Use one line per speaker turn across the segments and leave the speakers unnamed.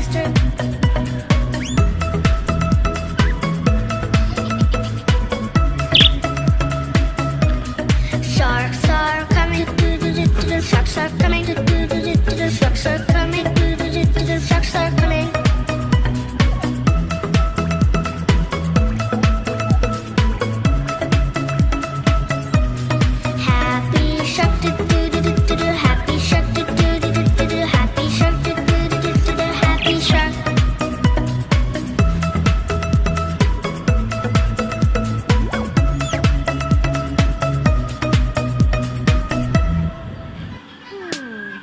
faster. Sharks are coming, sharks are coming, sharks are coming, sharks are coming. Happy shark, happy shark, happy shark, happy shark.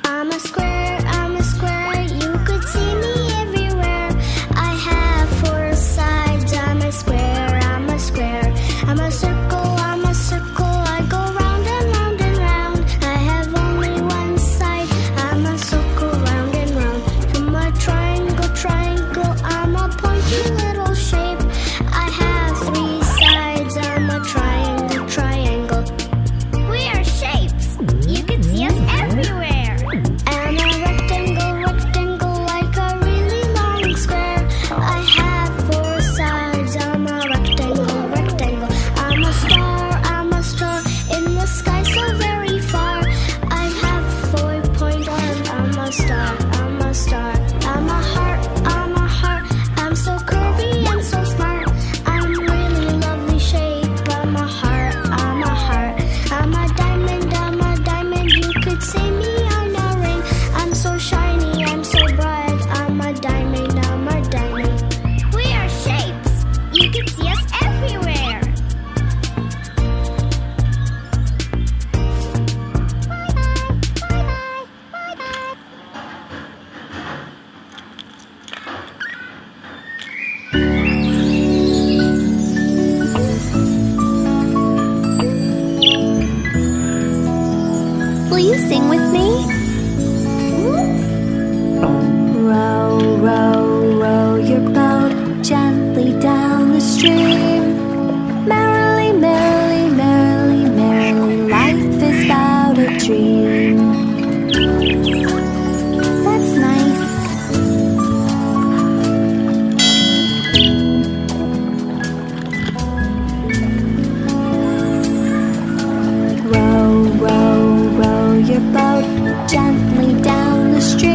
I'm a square, you could see me everywhere. I have four sides, I'm a square, I'm a square. I'm a circle, I go round and round and round. I have only one side, I'm a circle round and round. I'm a triangle, I'm a pointy little shape. I have three sides, I'm a triangle. We are shapes, you can see us everywhere. I'm a rectangle like a really long square. I have four sides, I'm a rectangle. I'm a star in the sky so very far. I have 4-point arms, I'm a star. I'm a heart, I'm so curvy and so smart. I'm really lovely shape, I'm a heart. I'm a diamond, you could see me on a ring. I'm so shiny, I'm so bright, I'm a diamond. We are shapes, you can see us everywhere.
Will you sing with me? Row, row, row your boat gently down the stream. Merrily, merrily, merrily, merrily, life is but a dream. That's nice. Row, row, row your boat gently down the stream.